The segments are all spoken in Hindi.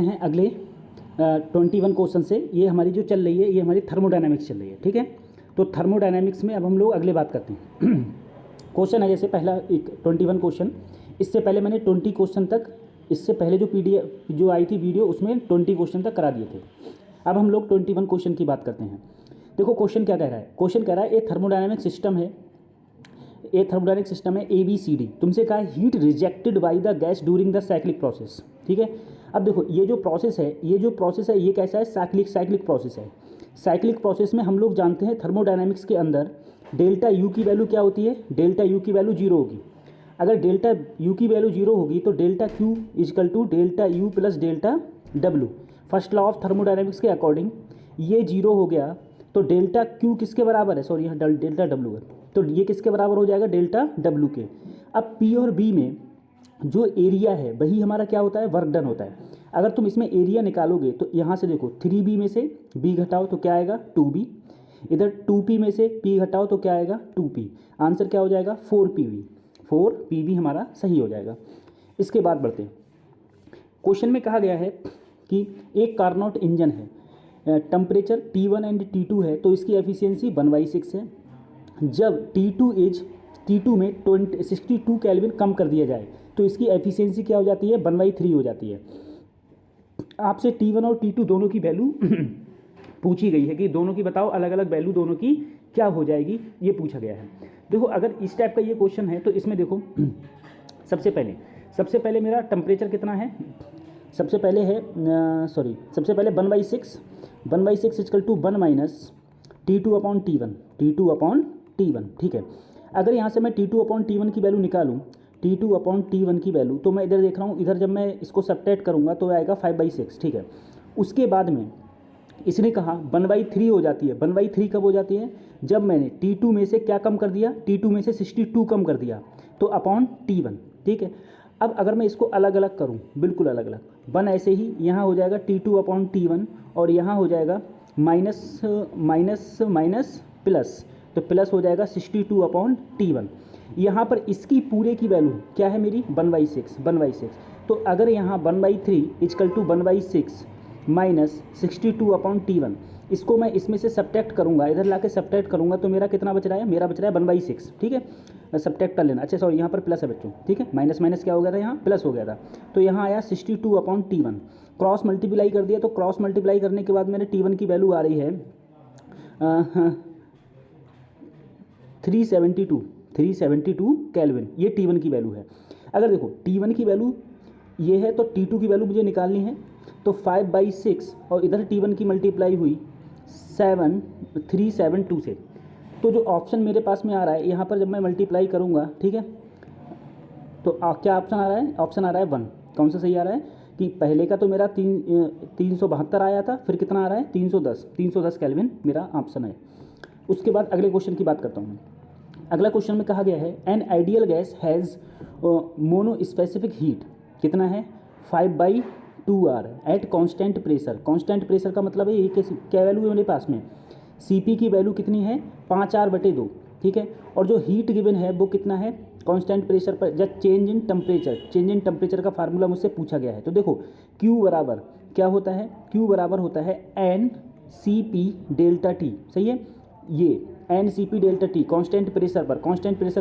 हैं अगले 21 क्वेश्चन से। ये हमारी जो चल रही है ये हमारी थर्मोडायनामिक्स चल रही है, ठीक है। तो थर्मोडायनामिक्स में अब हम लोग अगले बात करते हैं। क्वेश्चन है जैसे पहला एक 21 क्वेश्चन, इससे पहले मैंने 20 क्वेश्चन तक, इससे पहले जो PDF जो आई थी वीडियो उसमें 20 क्वेश्चन तक करा दिए थे। अब हम लोग 21 क्वेश्चन की बात करते हैं। देखो क्वेश्चन क्या कह रहा है, क्वेश्चन कह रहा है ए थर्मोडायनामिक सिस्टम है, ए थर्मोडायनामिक सिस्टम है ABCD। तुमसे कहा है heat rejected by the gas during the cyclic process, ठीक है। अब देखो ये जो प्रोसेस है ये कैसा है, साइक्लिक प्रोसेस है। साइक्लिक प्रोसेस में हम लोग जानते हैं थर्मोडायनामिक्स के अंदर डेल्टा यू की वैल्यू क्या होती है, डेल्टा यू की वैल्यू 0 होगी। अगर डेल्टा यू की वैल्यू 0 होगी तो delta Q is equal to delta U plus delta W. First law of thermodynamics के अकॉर्डिंग ये 0 हो गया तो डेल्टा क्यू किसके बराबर है, सॉरी यहाँ डेल्टा डब्ल्यू है, तो ये किसके बराबर हो जाएगा, डेल्टा डब्ल्यू के। अब पी और बी में जो एरिया है वही हमारा क्या होता है, वर्क डन होता है। अगर तुम इसमें एरिया निकालोगे तो यहाँ से देखो 3B में से B घटाओ तो क्या आएगा 2B, इधर 2P में से P घटाओ तो क्या आएगा 2P। आंसर क्या हो जाएगा 4PB हमारा सही हो जाएगा। इसके बाद बढ़ते हैं। क्वेश्चन में कहा गया है कि एक कार्नोट इंजन है, टेम्परेचर T1 एंड T2 है, तो इसकी एफिशिएंसी 1/6 है। जब T2 में 62 केल्विन कम कर दिया जाए तो इसकी एफिशिएंसी क्या हो जाती है, 1/3 हो जाती है। आपसे T1 और T2 दोनों की वैल्यू पूछी गई है कि दोनों की बताओ अलग अलग वैल्यू दोनों की क्या हो जाएगी, ये पूछा गया है। देखो अगर इस टाइप का ये क्वेश्चन है तो इसमें देखो सबसे पहले मेरा टेम्परेचर कितना है, सबसे पहले 1/6 इजकल टू 1 माइनस T2/T1, ठीक है। अगर यहाँ से मैं T2/T1 की वैल्यू निकालूँ, T2/T1 की वैल्यू, तो मैं इधर देख रहा हूँ, इधर जब मैं इसको सब्ट्रैक्ट करूँगा तो आएगा 5/6, ठीक है। उसके बाद में इसने कहा 1/3 हो जाती है। 1/3 कब हो जाती है, जब मैंने T2 में से क्या कम कर दिया, T2 में से 62 कम कर दिया, तो अपॉन T1, ठीक है। अब अगर मैं इसको अलग अलग करूँ, बिल्कुल अलग अलग, 1 ऐसे ही यहाँ हो जाएगा T2/T1 और यहाँ हो जाएगा माइनस प्लस, तो प्लस हो जाएगा 62/T1। यहाँ पर इसकी पूरे की वैल्यू क्या है मेरी 1/6। तो अगर यहाँ 1/3 इजकल टू 1/6 माइनस 62/T1, इसको मैं इसमें से सब्ट्रैक्ट करूँगा, इधर लाके सब्ट्रैक्ट करूँगा तो मेरा कितना बच रहा है, मेरा बच रहा है 1/6, ठीक है। सब्ट्रैक्ट कर लेना, अच्छा सॉरी यहाँ पर प्लस है बच्चों, ठीक है। माइनस क्या हो गया था, यहाँ प्लस हो गया था, तो यहाँ आया 62/T1। क्रॉस मल्टीप्लाई कर दिया, तो क्रॉस मल्टीप्लाई करने के बाद मेरे T1 की वैल्यू आ रही है 372 केल्विन, ये T1 की वैल्यू है। अगर देखो T1 की वैल्यू ये है तो T2 की वैल्यू मुझे निकालनी है, तो 5/6 और इधर T1 की मल्टीप्लाई हुई 372 से, तो जो ऑप्शन मेरे पास में आ रहा है यहाँ पर जब मैं मल्टीप्लाई करूँगा, ठीक है, तो क्या ऑप्शन आ रहा है, ऑप्शन आ रहा है 1। कौन सा सही आ रहा है कि पहले का तो मेरा 372 आया था, फिर कितना आ रहा है 310 केल्विन मेरा ऑप्शन है। उसके बाद अगले क्वेश्चन की बात करता हूँ मैं। अगला क्वेश्चन में कहा गया है an ideal gas has mono specific heat कितना है 5/2R at constant pressure. Constant pressure का मतलब है ये क्या वैल्यू है मेरे पास में, CP की वैल्यू कितनी है 5R/2, ठीक है। और जो हीट गिवन है वो कितना है कांस्टेंट प्रेशर पर, जब चेंज इन टेम्परेचर का फार्मूला मुझसे पूछा गया है। तो देखो Q बराबर क्या होता है, Q बराबर होता है NCP∆T, सही है। ये NCP∆T कांस्टेंट प्रेशर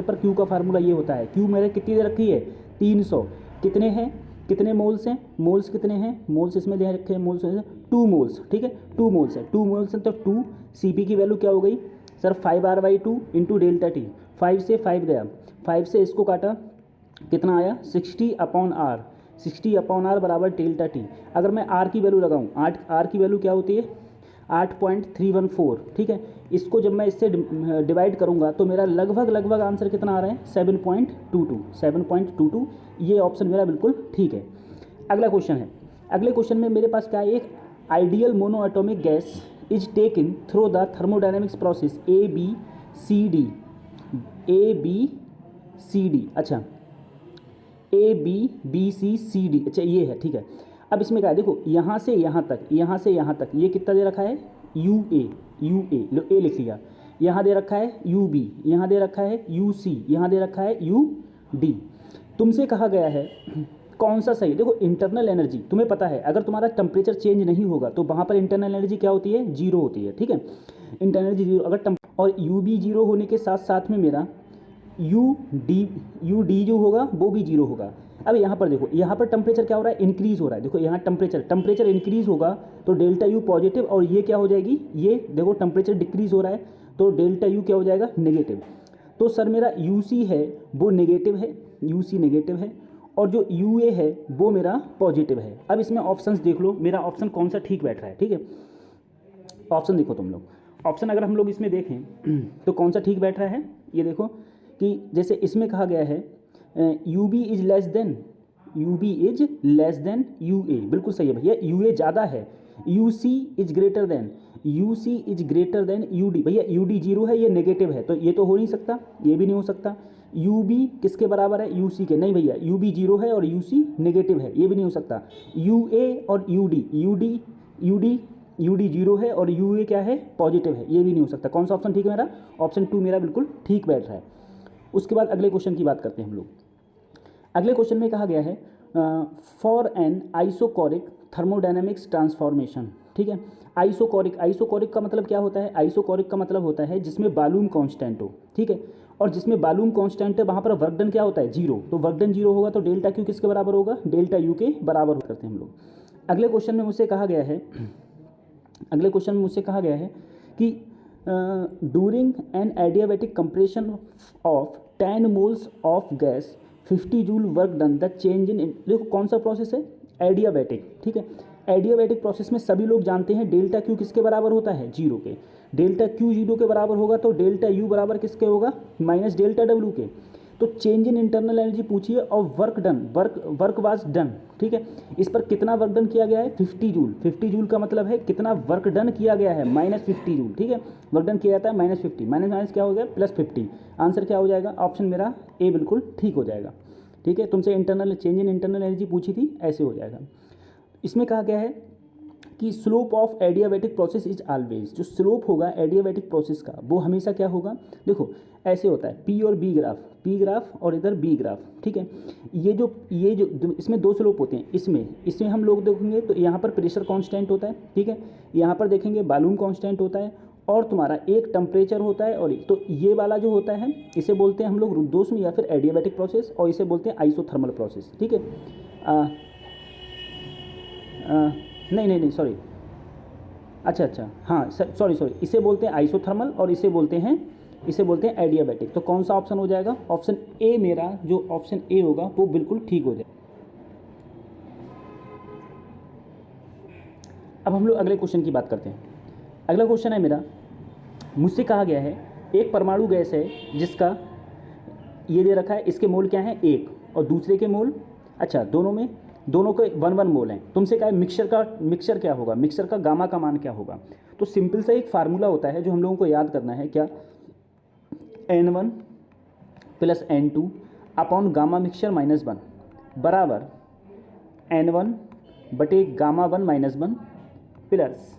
पर Q का फार्मूला ये होता है। Q मेरे कितनी दे रखी है 300, कितने हैं, कितने मोल्स हैं, मोल्स कितने हैं, मोल्स इसमें दे रखे हैं, मोल्स 2 मोल्स, ठीक है, 2 मोल्स है, 2 मोल्स हैं तो 2 CP की वैल्यू क्या हो गई सर 5R/2 इंटू ∆T। 5 से 5 गया, 5 से इसको काटा कितना आया 60/R, 60/R बराबर ∆T। अगर मैं R की वैल्यू लगाऊँ, R की वैल्यू क्या होती है 8.314, ठीक है। इसको जब मैं इससे डिवाइड करूंगा तो मेरा लगभग आंसर कितना आ रहा है 7.22। ये ऑप्शन मेरा बिल्कुल ठीक है। अगला क्वेश्चन है, अगले क्वेश्चन में मेरे पास क्या है, एक ideal monoatomic gas is taken through the thermodynamics process ABCD। अच्छा ABCD, अच्छा ये है, ठीक है। अब इसमें क्या है, देखो यहाँ से यहाँ तक ये कितना दे रखा है UA लो A लिख लिया, यहाँ दे रखा है UB, यहाँ दे रखा है UC, यहाँ दे रखा है UD। तुमसे कहा गया है कौन सा सही है? देखो इंटरनल एनर्जी तुम्हें पता है, अगर तुम्हारा टेम्परेचर चेंज नहीं होगा तो वहाँ पर इंटरनल एनर्जी क्या होती है? जीरो होती है, ठीक है। इंटरनल एनर्जी जीरो, अगर और यू बी जीरो होने के साथ साथ में मेरा यू डी जो होगा वो भी जीरो होगा। अब यहाँ पर देखो, यहाँ पर टेम्परेचर क्या हो रहा है? इंक्रीज़ हो रहा है। देखो यहाँ टेम्परेचर इंक्रीज़ होगा तो डेल्टा यू पॉजिटिव, और ये क्या हो जाएगी? ये देखो टेम्परेचर डिक्रीज़ हो रहा है तो डेल्टा यू क्या हो जाएगा? नेगेटिव। तो सर मेरा यू सी है वो नेगेटिव है, यू सी नेगेटिव है, और जो यू ए है वो मेरा पॉजिटिव है। अब इसमें ऑप्शंस देख लो, मेरा ऑप्शन कौन सा ठीक बैठ रहा है, ठीक है। ऑप्शन देखो तुम लोग, ऑप्शन अगर हम लोग इसमें देखें तो कौन सा ठीक बैठ रहा है? ये देखो कि जैसे इसमें कहा गया है U B is less than U A, बिल्कुल सही है भैया, यू ए ज़्यादा है। U C is greater than U D, भैया यू डी जीरो है, ये नेगेटिव है, तो ये तो हो नहीं सकता, ये भी नहीं हो सकता। यू बी किसके बराबर है? यू सी के, नहीं भैया यू बी जीरो है और यू सी नेगेटिव है, ये भी नहीं हो सकता। यू ए और यू डी जीरो है और यू ए क्या है? पॉजिटिव है, ये भी नहीं हो सकता। कौन सा ऑप्शन ठीक है मेरा? ऑप्शन 2 मेरा बिल्कुल ठीक बैठ रहा है। उसके बाद अगले क्वेश्चन की बात करते हैं हम लोग। अगले क्वेश्चन में कहा गया है for an isochoric thermodynamics transformation, ठीक है। आइसोकोरिक का मतलब क्या होता है? आइसोकोरिक का मतलब होता है जिसमें वॉल्यूम कांस्टेंट हो, ठीक है। और जिसमें वॉल्यूम कांस्टेंट है वहाँ पर वर्क डन क्या होता है? जीरो। तो वर्क डन जीरो होगा तो डेल्टा क्यू किसके बराबर होगा? डेल्टा यू के बराबर करते हैं हम लोग। अगले क्वेश्चन में मुझसे कहा गया है कि during an adiabatic compression of 10 moles of gas 50 joule work done the change in, देखो कौन सा प्रोसेस है? एडियाबैटिक, ठीक है। एडियाबैटिक प्रोसेस में सभी लोग जानते हैं डेल्टा क्यू किसके बराबर होता है? जीरो के। डेल्टा क्यू जीरो के बराबर होगा तो डेल्टा यू बराबर किसके होगा? माइनस डेल्टा डब्ल्यू के। तो चेंज इन इंटरनल एनर्जी पूछिए और work done, work was done, ठीक है। इस पर कितना वर्क डन किया गया है? 50 जूल। 50 जूल का मतलब है कितना वर्क डन किया गया है? -50 जूल, ठीक है। वर्क डन किया जाता है -50, माइनस क्या हो गया? +50। आंसर क्या हो जाएगा? ऑप्शन मेरा ए बिल्कुल ठीक हो जाएगा, ठीक है। तुमसे चेंज इन इंटरनल एनर्जी पूछी थी, ऐसे हो जाएगा। इसमें कहा गया है कि slope of adiabatic process is always, जो स्लोप होगा एडियाबैटिक प्रोसेस का वो हमेशा क्या होगा? देखो ऐसे होता है पी और बी ग्राफ, पी ग्राफ और इधर बी ग्राफ, ठीक है। ये जो इसमें दो स्लोप होते हैं। इसमें हम लोग देखेंगे तो यहाँ पर प्रेशर कांस्टेंट होता है, ठीक है। यहाँ पर देखेंगे वॉल्यूम कांस्टेंट होता है और तुम्हारा एक टेम्परेचर होता है, और तो ये वाला जो होता है इसे बोलते हैं हम लोग रुद्धोष्म या फिर एडियाबैटिक प्रोसेस, और इसे बोलते हैं आइसोथर्मल प्रोसेस, ठीक है। नहीं सॉरी, अच्छा हाँ सॉरी इसे बोलते हैं आइसोथर्मल और इसे बोलते हैं एडियाबैटिक। तो कौन सा ऑप्शन हो जाएगा? ऑप्शन ए मेरा, जो ऑप्शन ए होगा वो बिल्कुल ठीक हो जाएगा। अब हम लोग अगले क्वेश्चन की बात करते हैं। अगला क्वेश्चन है मेरा, मुझसे कहा गया है एक परमाणु गैस है जिसका ये दे रखा है, इसके मोल क्या है? 1, और दूसरे के मोल, अच्छा दोनों के 1 मोल हैं। तुमसे कहा है मिक्सचर क्या होगा? मिक्सचर का गामा का मान क्या होगा? तो सिंपल सा एक फार्मूला होता है जो हम लोगों को याद करना है, क्या? N1 + N2 upon gamma mixture -1 बराबर N1 बटे गामा 1 -1 प्लस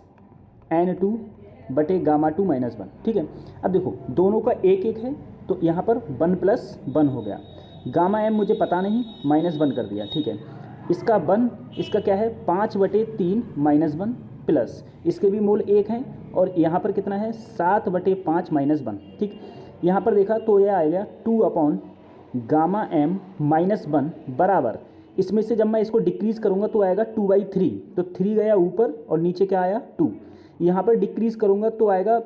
N2 बटे गामा 2 -1, ठीक है। अब देखो दोनों का 1 है तो यहाँ पर 1 + 1 हो गया। गामा m मुझे पता नहीं, -1 कर दिया, ठीक है। इसका क्या है? 5/3 -1 प्लस इसके भी मोल 1 हैं, और यहाँ पर कितना है? 7/5 -1, ठीक। यहाँ पर देखा तो यह आएगा 2 अपॉन गामा m -1 बराबर, इसमें से जब मैं इसको डिक्रीज़ करूँगा तो आएगा 2/3, तो 3 गया ऊपर और नीचे क्या आया? 2। यहाँ पर डिक्रीज़ करूँगा तो आएगा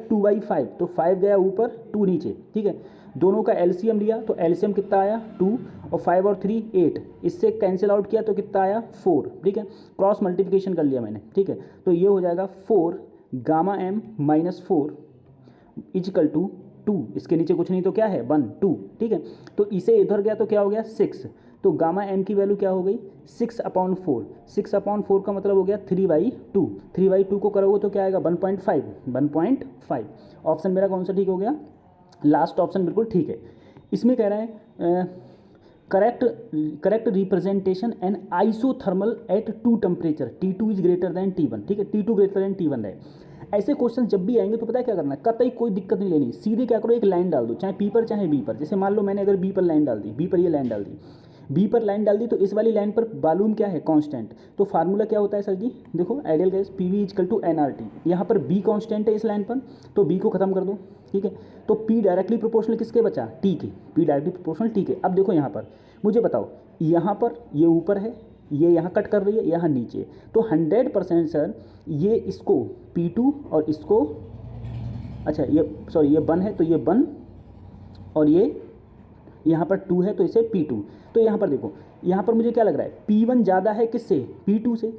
2/5, तो 5 गया ऊपर 2 नीचे, ठीक है। दोनों का एलसीएम लिया तो एलसीएम कितना आया? 2, और 5 और 3 8, इससे कैंसिल आउट किया तो कितना आया? 4, ठीक है। क्रॉस मल्टीप्लिकेशन कर लिया मैंने, ठीक है। तो ये हो जाएगा 4 गामा m -4 इजिकल टू 2, इसके नीचे कुछ नहीं तो क्या है? 1 2, ठीक है। तो इसे इधर गया तो क्या हो गया? 6, तो गामा m की वैल्यू क्या हो गई? 6/4। 6/4 का मतलब हो गया 3/2। 3/2 को करोगे तो क्या आएगा? 1.5। ऑप्शन मेरा कौन सा ठीक हो गया? लास्ट ऑप्शन बिल्कुल ठीक है। इसमें कह रहा है correct representation and isothermal at 2 temperature T2 is greater than T1, ठीक है। T2 ग्रेटर देन T1 है। ऐसे क्वेश्चन जब भी आएंगे तो पता है क्या करना है? कतई कोई दिक्कत नहीं लेनी, सीधे क्या करो? एक लाइन डाल दो, चाहे पी पर चाहे बी पर। जैसे मान लो मैंने अगर बी पर लाइन डाल दी, बी पर ये लाइन डाल दी, बी पर लाइन डाल दी तो इस वाली लाइन पर वॉल्यूम क्या है, कांस्टेंट। तो फार्मूला क्या होता है सर जी, देखो ideal gas P V is equal to n R T. यहाँ पर बी कांस्टेंट है इस लाइन पर, तो बी को खत्म कर दो, ठीक है। तो पी डायरेक्टली प्रोपोर्शनल किसके बचा, टी के, पी डायरेक्टली प्रोपोर्शनल टी के। अब देखो यहाँ पर मुझे बताओ, यहाँ पर ये ऊपर है, ये यहाँ कट कर रही है, यहाँ नीचे, तो 100% सर ये इसको P2 और इसको, अच्छा ये सॉरी ये 1 है तो ये 1 और ये यहाँ पर 2 है तो इसे P2। तो यहाँ पर देखो, यहाँ पर मुझे क्या लग रहा है, P1 ज़्यादा है किससे, P2 से।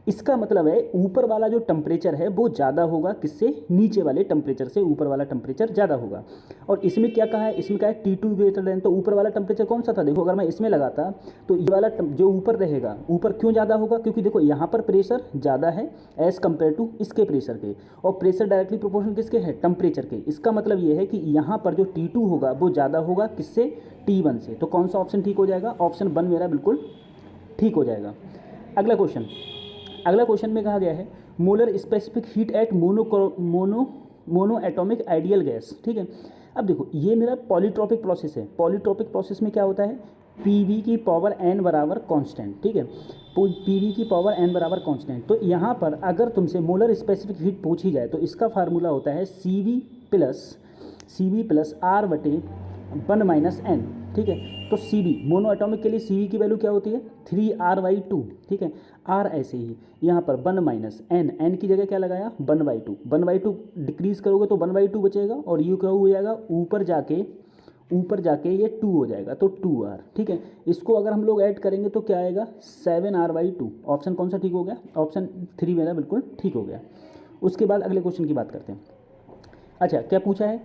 इसका मतलब है ऊपर वाला जो टेम्परेचर है वो ज़्यादा होगा किससे, नीचे वाले टेम्परेचर से ऊपर वाला टेम्परेचर ज़्यादा होगा। और इसमें क्या कहा है, इसमें क्या है T2 ग्रेटर देन, तो ऊपर वाला टेम्परेचर कौन सा था, देखो अगर मैं इसमें लगाता तो ये वाला जो ऊपर रहेगा, ऊपर क्यों ज़्यादा होगा, क्योंकि देखो यहाँ पर प्रेशर ज़्यादा है एज़ कम्पेयर टू इसके प्रेशर के, और प्रेशर डायरेक्टली प्रोपोर्शनल किसके है, टेम्परेचर के। इसका मतलब ये है कि यहाँ पर जो T2 होगा वो ज़्यादा होगा किससे, T1 से। तो कौन सा ऑप्शन ठीक हो जाएगा, ऑप्शन 1 मेरा बिल्कुल ठीक हो जाएगा। अगला क्वेश्चन में कहा गया है molar specific heat at mono atomic ideal gas, ठीक है। अब देखो ये मेरा पॉलीट्रॉपिक प्रोसेस है, पॉलीट्रॉपिक प्रोसेस में क्या होता है, पीवी की पावर n बराबर कांस्टेंट, ठीक है, पीवी की पावर n बराबर कांस्टेंट। तो यहाँ पर अगर तुमसे मोलर स्पेसिफिक हीट पूछी जाए तो इसका फार्मूला होता है CV प्लस R बटे 1 माइनस n, ठीक है। तो CV मोनो एटॉमिक के लिए CV की वैल्यू क्या होती है, 3R/2, ठीक है। R ऐसे ही यहाँ पर 1 माइनस n की जगह क्या लगाया, 1/2, 1/2 डिक्रीज करोगे तो 1/2 बचेगा, और यू क्या हो जाएगा, ऊपर जाके ये 2 हो जाएगा, तो 2R, ठीक है। इसको अगर हम लोग ऐड करेंगे तो क्या आएगा, 7R/2। ऑप्शन कौन सा ठीक हो गया, ऑप्शन 3 मेरा बिल्कुल ठीक हो गया। उसके बाद अगले क्वेश्चन की बात करते हैं। अच्छा क्या पूछा है,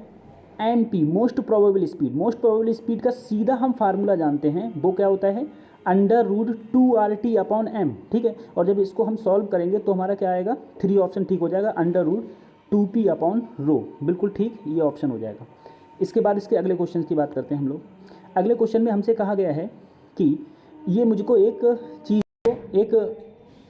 MP मोस्ट प्रोबेबल स्पीड का सीधा हम फार्मूला जानते हैं, वो क्या होता है, √2RT/m, ठीक है। और जब इसको हम सॉल्व करेंगे तो हमारा क्या आएगा, 3 ऑप्शन ठीक हो जाएगा, √2p/ρ, बिल्कुल ठीक, ये ऑप्शन हो जाएगा। इसके बाद इसके अगले क्वेश्चन की बात करते हैं हम लोग। अगले क्वेश्चन में हमसे कहा गया है कि ये मुझको एक चीज़ को एक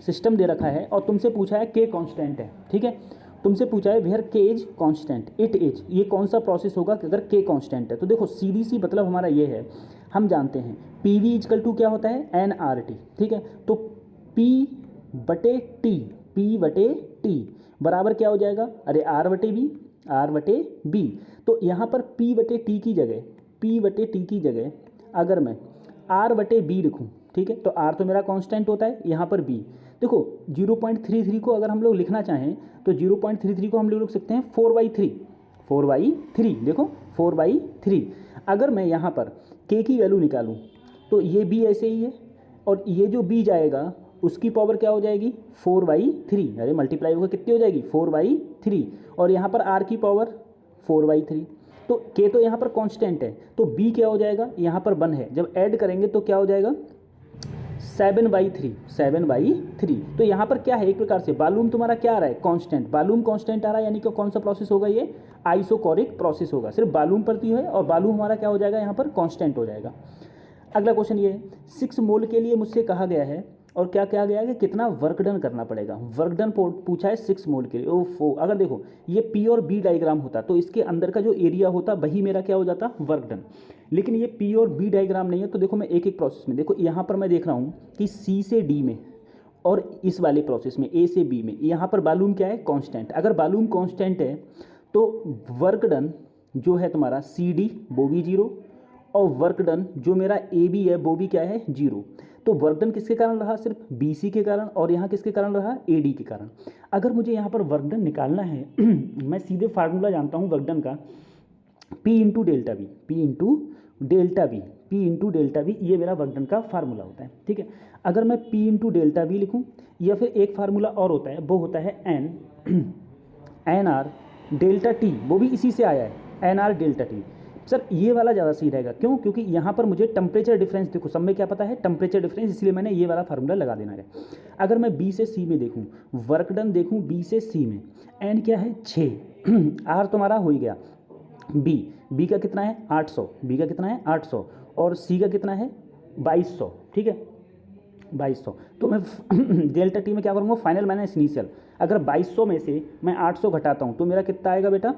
सिस्टम दे रखा है और तुमसे पूछा है के कांस्टेंट है, ठीक है। तुमसे पूछा है वेयर के इज कांस्टेंट, इट इज, ये कौन सा प्रोसेस होगा अगर के कांस्टेंट है। तो देखो CDC मतलब हमारा ये है, हम जानते हैं PV इजकल टू क्या होता है, nRT, ठीक है। तो P बटे T बराबर क्या हो जाएगा, अरे R बटे B। तो यहाँ पर P बटे T की जगह अगर मैं R बटे B लिखूँ, ठीक है, तो R तो मेरा कांस्टेंट होता है, यहाँ पर B देखो 0.33 को अगर हम लोग लिखना चाहें तो 0.33 को हम लोग लिख सकते हैं 4/3, देखो 4/3। अगर मैं यहाँ पर K की वैल्यू निकालूँ तो ये B ऐसे ही है, और ये जो B जाएगा उसकी पावर क्या हो जाएगी, 4/3, अरे मल्टीप्लाई होकर कितनी हो जाएगी, 4/3, और यहाँ पर R की पावर 4/3। तो K तो यहाँ पर कांस्टेंट है, तो B क्या हो जाएगा, यहाँ पर 1 है, जब ऐड करेंगे तो क्या हो जाएगा, 7/3। तो यहाँ पर क्या है, एक प्रकार से वॉल्यूम तुम्हारा क्या आ रहा है, कांस्टेंट, वॉल्यूम कांस्टेंट आ रहा है, यानी कि कौन सा प्रोसेस होगा, ये आइसोकोरिक प्रोसेस होगा, सिर्फ वॉल्यूम पड़ती है और वॉल्यूम हमारा क्या हो जाएगा, यहाँ पर कांस्टेंट हो जाएगा। अगला क्वेश्चन ये है, 6 मोल के लिए मुझसे कहा गया है और क्या कहा गया है कि कितना वर्क डन करना पड़ेगा, वर्क डन पूछा है 6 मोल के लिए। ओफो, अगर देखो ये P और B डायग्राम होता तो इसके अंदर का जो एरिया होता वही मेरा क्या हो जाता, वर्क डन। लेकिन ये P और B डायग्राम नहीं है, तो देखो मैं एक एक प्रोसेस में, देखो यहाँ पर मैं देख रहा हूँ कि C से D में और इस वाले प्रोसेस में A से B में, यहाँ पर वॉल्यूम क्या है, कांस्टेंट। अगर वॉल्यूम कांस्टेंट है तो वर्क डन जो है तुम्हारा CD वो भी 0, और वर्क डन जो मेरा AB है वो भी क्या है, 0। तो वर्क डन किसके कारण रहा, सिर्फ BC के कारण, और यहाँ किसके कारण रहा, AD के कारण। अगर मुझे यहाँ पर वर्क डन निकालना है मैं सीधे फार्मूला जानता हूँ वर्क डन का, P इंटू डेल्टा वी, ये मेरा वर्क डन का फार्मूला होता है, ठीक है। अगर मैं P इंटू डेल्टा वी लिखूँ, या फिर एक फार्मूला और होता है, वो होता है NR डेल्टा T, वो भी इसी से आया है, NR डेल्टा T। सर ये वाला ज़्यादा सही रहेगा, क्यों, क्योंकि यहाँ पर मुझे टेम्परेचर डिफरेंस, देखो सब में क्या पता है, टेम्परेचर डिफरेंस, इसलिए मैंने ये वाला फार्मूला लगा देना है। अगर मैं B से C में देखूँ, वर्क डन देखूँ B से C में, N क्या है 6, R तुम्हारा हो ही गया, B का कितना है 800, B का कितना है 800, और C का कितना है 2200, ठीक है 2200। तो मैं डेल्टा T में क्या करूँगा, फाइनल माइनस इनिशियल। अगर 2200 में से मैं 800 घटाता हूँ तो मेरा कितना आएगा बेटा,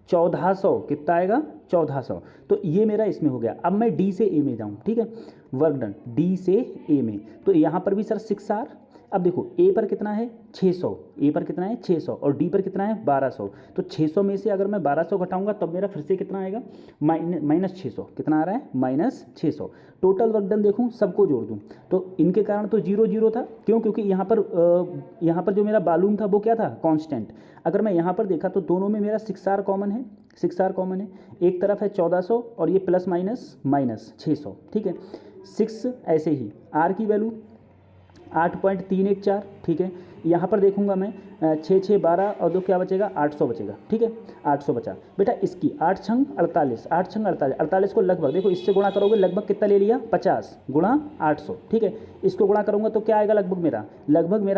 1400, कितना आएगा 1400। तो ये मेरा इसमें हो गया। अब मैं डी से ए में जाऊँ, ठीक है, वर्क डन डी से ए में, तो यहाँ पर भी सर 6R। अब देखो ए पर कितना है 600, ए पर कितना है 600 और डी पर कितना है 1200। तो 600 में से अगर मैं 1200 घटाऊंगा तब मेरा फिर से कितना आएगा -600। कितना आ रहा है -600। टोटल वर्क डन देखूँ, सबको जोड़ दूँ तो इनके कारण तो 0 0 था। क्यों? क्योंकि यहाँ पर जो मेरा वॉल्यूम था वो क्या था, कांस्टेंट। अगर मैं यहाँ पर देखा तो दोनों में मेरा 6R कॉमन है, 6R कॉमन है। एक तरफ है 1400 और ये प्लस माइनस 600, ठीक है। 6 ऐसे ही, R की वैल्यू 8.314, ठीक है। यहाँ पर देखूंगा मैं 6 6 12 और 2 क्या बचेगा 800 बचेगा, ठीक है। 800 बचा बेटा। इसकी 8 छंग 48, 8 छंग 48, 48 को लगभग देखो इससे गुणा करोगे, लगभग कितना ले लिया 50 गुणा 800, ठीक है। इसको गुणा करूँगा तो क्या आएगा, लगभग मेरा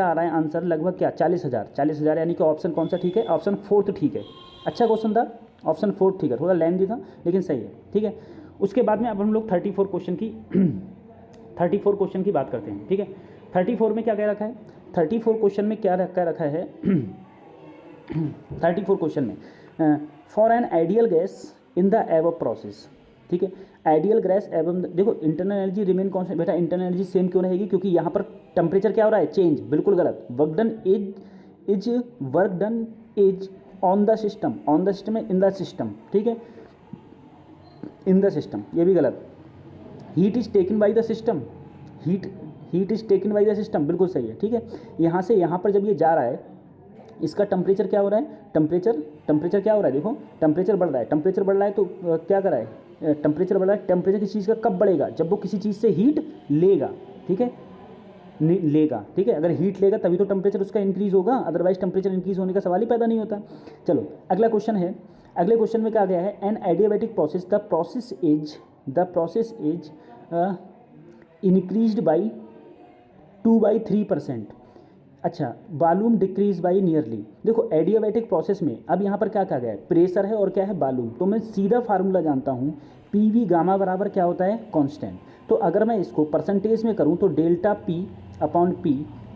आ रहा है आंसर लगभग क्या 40,000, 40,000। यानी कि ऑप्शन कौन सा ठीक है, ऑप्शन 4 ठीक है। अच्छा क्वेश्चन था, ऑप्शन 4 ठीक है, थोड़ा लेंथी था लेकिन सही है, ठीक है। उसके बाद में अब हम लोग 34 क्वेश्चन की बात करते हैं, ठीक है। 34 में क्या कह रखा है, 34 क्वेश्चन में क्या रखा है 34 क्वेश्चन में for an ideal gas in the above process, ठीक है। आइडियल गैस एवं देखो इंटरनल एनर्जी रिमेन कांस्टेंट। बेटा इंटरनल एनर्जी सेम क्यों रहेगी, क्योंकि यहाँ पर टेम्परेचर क्या हो रहा है चेंज, बिल्कुल गलत। Work done is on the system है इन द सिस्टम, ठीक है, इन द सिस्टम, ये भी गलत। Heat is taken by the system, heat is taken by the system, बिल्कुल सही है, ठीक है। यहाँ से यहाँ पर जब ये जा रहा है इसका टेम्परेचर क्या हो रहा है, टेम्परेचर क्या हो रहा है, देखो टेम्परेचर बढ़ रहा है तो क्या कर रहा है, टेम्परेचर बढ़ रहा है। टेम्परेचर किसी चीज़ का कब बढ़ेगा, जब वो किसी चीज़ से हीट लेगा, ठीक है, ठीक है। अगर हीट लेगा तभी तो टेम्परेचर उसका इंक्रीज होगा, अदरवाइज टेम्परेचर इंक्रीज होने का सवाल ही पैदा नहीं होता। चलो अगला क्वेश्चन है, अगले क्वेश्चन में क्या गया है, an adiabatic process the process is increased by 2/3%। अच्छा, वॉल्यूम डिक्रीज बाई नियरली। देखो एडियाबैटिक प्रोसेस में अब यहाँ पर क्या कहा गया है, प्रेशर है और क्या है वॉल्यूम। तो मैं सीधा फार्मूला जानता हूँ, PV गामा बराबर क्या होता है कांस्टेंट। तो अगर मैं इसको परसेंटेज में करूँ तो delta P/P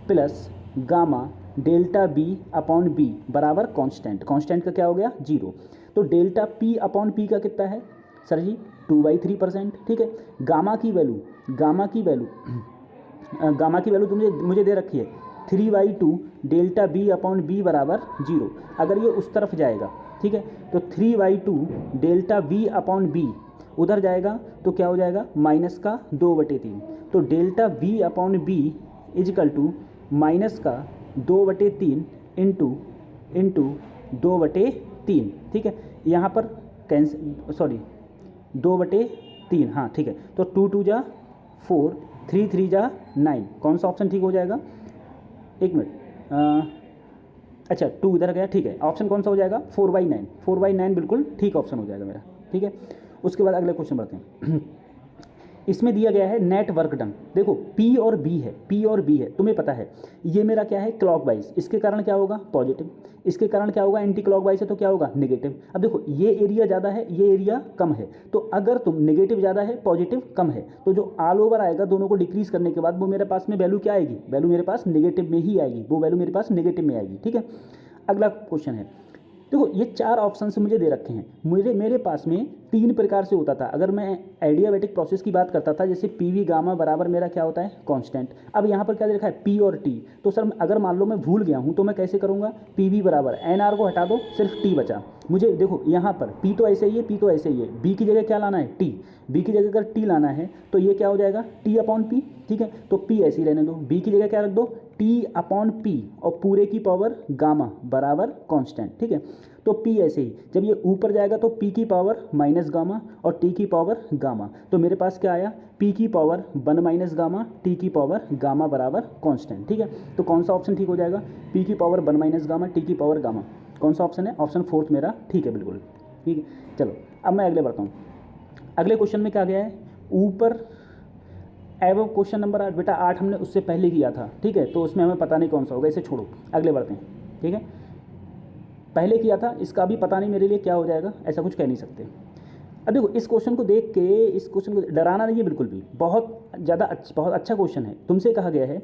plus gamma delta B/B बराबर कांस्टेंट का क्या हो गया 0। तो डेल्टा P/P का कितना है सर जी 2/3%, ठीक है। गामा की वैल्यू तुमने मुझे दे रखी है 3/2 डेल्टा B/B बराबर 0। अगर ये उस तरफ जाएगा, ठीक है, तो 3/2 डेल्टा B/B उधर जाएगा तो क्या हो जाएगा माइनस का 2/3। तो delta B/B is equal to minus का 2/3 इंटू 2/3, ठीक है। यहाँ पर 2/3, हाँ ठीक है। तो 2 2 जा 4, 3 3 जा 9, कौन सा ऑप्शन ठीक हो जाएगा, एक मिनट, अच्छा 2 इधर गया, ठीक है। ऑप्शन कौन सा हो जाएगा 4/9 बिल्कुल ठीक ऑप्शन हो जाएगा मेरा, ठीक है। उसके बाद अगले क्वेश्चन बढ़ते हैं। इसमें दिया गया है नेट वर्क डन। देखो P और B है, तुम्हें पता है ये मेरा क्या है क्लॉकवाइज, इसके कारण क्या होगा पॉजिटिव, इसके कारण क्या होगा एंटी क्लॉकवाइज है तो क्या होगा नेगेटिव। अब देखो ये एरिया ज़्यादा है, ये एरिया कम है, तो अगर तुम नेगेटिव ज़्यादा है पॉजिटिव कम है तो जो ऑल ओवर आएगा दोनों को डिक्रीज करने के बाद वो मेरे पास में वैल्यू क्या आएगी, वैल्यू मेरे पास नेगेटिव में ही आएगी, वो वैल्यू मेरे पास नेगेटिव में आएगी, ठीक है। अगला क्वेश्चन है, देखो ये 4 ऑप्शन से मुझे दे रखे हैं। मेरे पास में 3 प्रकार से होता था। अगर मैं एडियाबैटिक प्रोसेस की बात करता था, जैसे PV गामा बराबर मेरा क्या होता है कांस्टेंट। अब यहाँ पर क्या दे रखा है P और T, तो सर अगर मान लो मैं भूल गया हूँ तो मैं कैसे करूँगा, PV बराबर NR को हटा दो, सिर्फ T बचा। मुझे देखो यहाँ पर P तो ऐसे ही है, P तो ऐसे ही है, B की जगह क्या लाना है T, B की जगह अगर T लाना है तो ये क्या हो जाएगा T/P, ठीक है। तो P ऐसे ही रहने दो, B की जगह क्या रख दो T/P और पूरे की पावर गामा बराबर कांस्टेंट, ठीक है। तो P ऐसे ही जब ये ऊपर जाएगा तो P की पावर माइनस गामा और T की पावर गामा, तो मेरे पास क्या आया P की पावर 1 माइनस गामा, T की पावर गामा बराबर कांस्टेंट, ठीक है। तो कौन सा ऑप्शन ठीक हो जाएगा, P की पावर 1 माइनस गामा, T की पावर गामा, कौन सा ऑप्शन है, ऑप्शन 4 मेरा ठीक है बिल्कुल, ठीक है। चलो अब मैं अगले बढ़ता हूँ। अगले क्वेश्चन में क्या गया है, ऊपर एवो क्वेश्चन नंबर 8, बेटा 8 हमने उससे पहले किया था, ठीक है, तो उसमें हमें पता नहीं कौन सा होगा, इसे छोड़ो अगले बढ़ते हैं, ठीक है। पहले किया था, इसका भी पता नहीं मेरे लिए क्या हो जाएगा, ऐसा कुछ कह नहीं सकते। अब देखो इस क्वेश्चन को देख के, इस क्वेश्चन को डराना नहीं है बिल्कुल भी, बहुत अच्छा क्वेश्चन है। तुमसे कहा गया है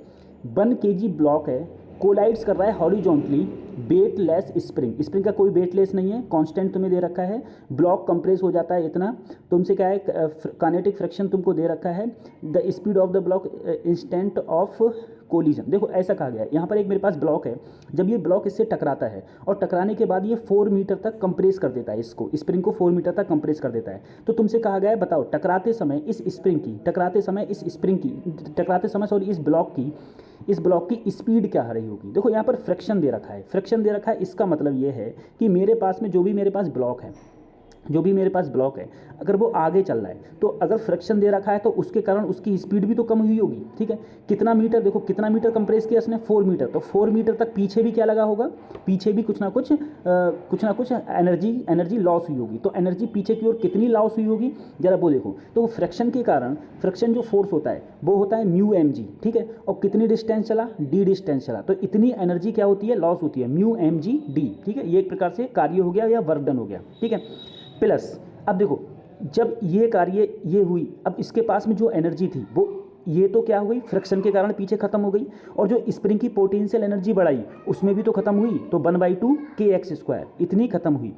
1 kg ब्लॉक है, कोलाइड्स कर रहा है हॉरिजॉन्टली वेटलेस स्प्रिंग, स्प्रिंग का कोई वेटलेस नहीं है, कांस्टेंट तुम्हें दे रखा है, ब्लॉक कंप्रेस हो जाता है इतना, तुमसे क्या है काइनेटिक फ्रिक्शन तुमको दे रखा है, the speed of the block instant of collision. देखो ऐसा कहा गया है, यहाँ पर एक मेरे पास ब्लॉक है, जब ये ब्लॉक इससे टकराता है और टकराने के बाद ये 4 मीटर तक कंप्रेस कर देता है, इसको स्प्रिंग को 4 मीटर तक कंप्रेस कर देता है। तो तुमसे कहा गया है बताओ टकराते समय इस स्प्रिंग की, टकराते समय इस ब्लॉक की स्पीड क्या रही होगी। देखो यहाँ पर फ्रिक्शन दे रखा है, फ्रिक्शन दे रखा है, इसका मतलब ये है कि मेरे पास में जो भी मेरे पास ब्लॉक है अगर वो आगे चल रहा है तो अगर फ्रिक्शन दे रखा है तो उसके कारण उसकी स्पीड भी तो कम हुई होगी, ठीक है। कितना मीटर, देखो कितना मीटर कंप्रेस किया इसने, 4 मीटर, तो 4 मीटर तक पीछे भी क्या लगा होगा, पीछे भी कुछ ना कुछ एनर्जी लॉस हुई होगी। तो एनर्जी पीछे की ओर कितनी लॉस हुई होगी जरा वो देखो। तो फ्रिक्शन के कारण फ्रिक्शन जो फोर्स होता है वो होता है म्यू एम जी, ठीक है, और कितनी डिस्टेंस चला, डी डिस्टेंस चला, तो इतनी एनर्जी क्या होती है, लॉस होती है, म्यू एम जी डी, ठीक है। ये एक प्रकार से कार्य हो गया या वर्क डन हो गया, ठीक है। प्लस अब देखो जब ये कार्य ये हुई, अब इसके पास में जो एनर्जी थी वो ये तो क्या हो गई, फ्रिक्शन के कारण पीछे खत्म हो गई, और जो स्प्रिंग की पोटेंशियल एनर्जी बढ़ाई उसमें भी तो खत्म हुई, तो 1/2 kx² इतनी खत्म हुई।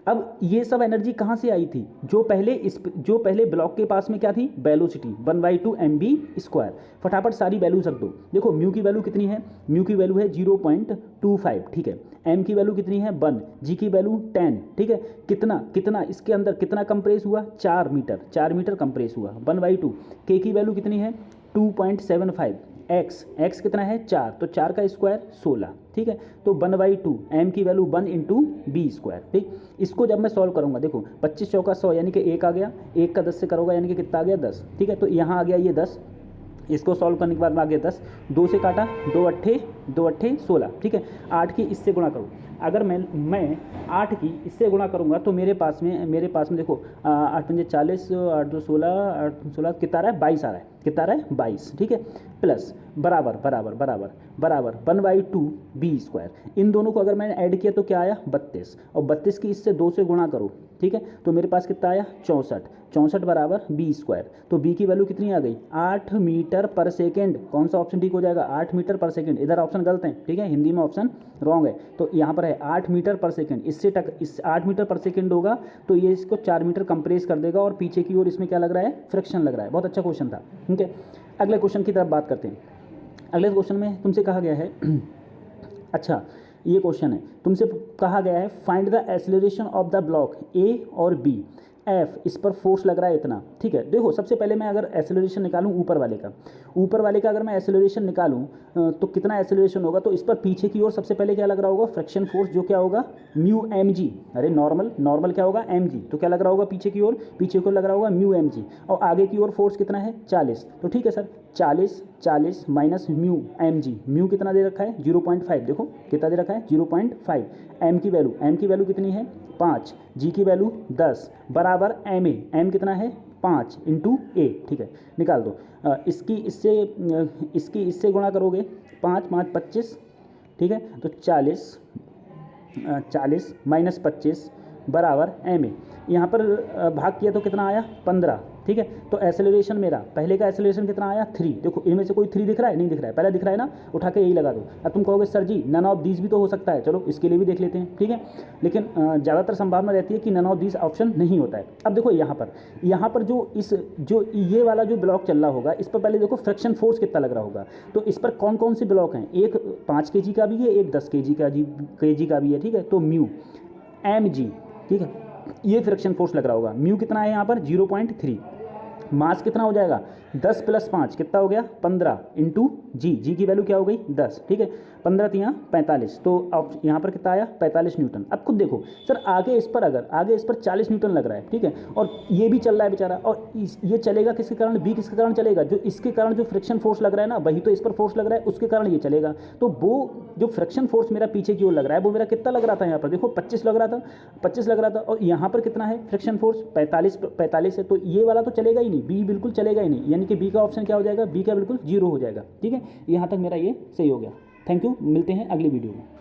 अब ये सब एनर्जी कहाँ से आई थी, जो पहले ब्लॉक के पास में क्या थी, वेलोसिटी 1/2 mv²। फटाफट सारी वैल्यूज रख दो। देखो म्यू की वैल्यू कितनी है, म्यू की वैल्यू है 0.25, ठीक है। एम की वैल्यू कितनी है 1, जी की वैल्यू 10, ठीक है। कितना इसके अंदर कितना कंप्रेस हुआ, 4 मीटर कंप्रेस हुआ, 1/2। के की वैल्यू कितनी है 2.75, एक्स कितना है 4, तो 4 का स्क्वायर 16, ठीक है। तो 1/2 एम की वैल्यू 1 × b², ठीक। इसको जब मैं सॉल्व करूंगा, देखो 25 चौका 100 यानी कि 1 आ गया, 1 का 10 से करोगा यानी कि कितना आ गया 10, ठीक है। तो यहाँ आ गया ये 10, इसको सॉल्व करने के बाद में आ गया 10, 2 से काटा, 2 अट्ठे 16, ठीक है। 8 की इससे गुणा करूँ, अगर मैं 8 की इससे गुणा करूँगा तो मेरे पास में देखो 8 × 40, 8 × 16, 8 × 16 कितना रहा है 22 आ रहा है, कितना रहा है 22, ठीक है। प्लस बराबर 1/2 b²। इन दोनों को अगर मैंने ऐड किया तो क्या आया 32, और 32 की इससे 2 से गुणा करो, ठीक है, तो मेरे पास कितना आया 64 बराबर b²। तो b की वैल्यू कितनी आ गई 8 मीटर पर सेकेंड। कौन सा ऑप्शन ठीक हो जाएगा, 8 मीटर पर सेकेंड। इधर ऑप्शन गलत है, ठीक है, हिंदी में ऑप्शन रॉन्ग है, तो यहाँ पर है 8 मीटर पर सेकेंड। इस 8 मीटर पर सेकेंड होगा तो ये इसको 4 मीटर कंप्रेस कर देगा, और पीछे की ओर इसमें क्या लग रहा है, फ्रिक्शन लग रहा है। बहुत अच्छा क्वेश्चन था, ठीक है। अगले क्वेश्चन की तरफ बात करते हैं। अगले क्वेश्चन में तुमसे कहा गया है अच्छा ये क्वेश्चन है, तुमसे कहा गया है find the acceleration of the block ए और बी, एफ इस पर फोर्स लग रहा है इतना, ठीक है। देखो सबसे पहले मैं अगर एक्सेलरेशन निकालूं ऊपर वाले का अगर मैं एक्सेलरेशन निकालूं तो कितना एक्सेलरेशन होगा, तो इस पर पीछे की ओर सबसे पहले क्या लग रहा होगा, फ्रिक्शन फोर्स, जो क्या होगा म्यू एम जी। अरे नॉर्मल क्या होगा एम जी, तो क्या लग रहा होगा पीछे की ओर लग रहा होगा म्यू एम जी, और आगे की ओर फोर्स कितना है 40, तो ठीक है sir 40 minus mu M g, mu कितना दे रखा है 0.5, देखो कितना दे रखा है 0.5। एम की वैल्यू कितनी है 5, जी की वैल्यू 10 बराबर एम ए, एम कितना है 5 × ए, ठीक है, निकाल दो। इसकी इससे गुणा करोगे 5 × 5 25, ठीक है, तो 40 माइनस 25 बराबर एम ए। यहाँ पर भाग किया तो कितना आया 15, ठीक है। तो एक्सेलरेशन मेरा पहले का एक्सेलरेशन कितना आया 3, देखो इनमें से कोई 3 दिख रहा है, नहीं दिख रहा है, पहले दिख रहा है ना, उठा के यही लगा दो। अब तुम कहोगे सर जी नन ऑफ दीज भी तो हो सकता है, चलो इसके लिए भी देख लेते हैं, ठीक है, लेकिन ज़्यादातर संभावना रहती है कि नन ऑफ दीज ऑप्शन नहीं होता है। अब देखो यहाँ पर जो ये वाला जो ब्लॉक चल रहा होगा, इस पर पहले देखो फ्रिक्शन फोर्स कितना लग रहा होगा, तो इस पर कौन कौन से ब्लॉक हैं, एक 5 kg का भी है, एक 10 kg का भी है, ठीक है। तो म्यू एम जी, ठीक है, ये फ्रिक्शन फोर्स लग रहा होगा। म्यू कितना है यहाँ पर 0.3, मास कितना हो जाएगा 10 + 5 कितना हो गया 15 × जी की वैल्यू क्या हो गई 10, ठीक है, 15 × 45, तो अब यहाँ पर कितना आया 45 न्यूटन। अब खुद देखो सर आगे इस पर 40 न्यूटन लग रहा है, ठीक है, और ये भी चल रहा है बेचारा, और ये चलेगा किसके कारण, बी किसके कारण चलेगा, जो इसके कारण जो फ्रिक्शन फोर्स लग रहा है ना, वही तो इस पर फोर्स लग रहा है, उसके कारण ये चलेगा। तो वो जो फ्रिक्शन फोर्स मेरा पीछे की ओर लग रहा है वो मेरा कितना लग रहा था, यहाँ पर देखो 25 लग रहा था, और यहाँ पर कितना है फ्रिक्शन फोर्स 45 है, तो ये वाला तो चलेगा ही नहीं, बी बिल्कुल चलेगा ही नहीं, यानी कि बी का ऑप्शन क्या हो जाएगा, बी का बिल्कुल 0 हो जाएगा, ठीक है। यहाँ तक मेरा ये सही हो गया। थैंक यू, मिलते हैं अगली वीडियो में।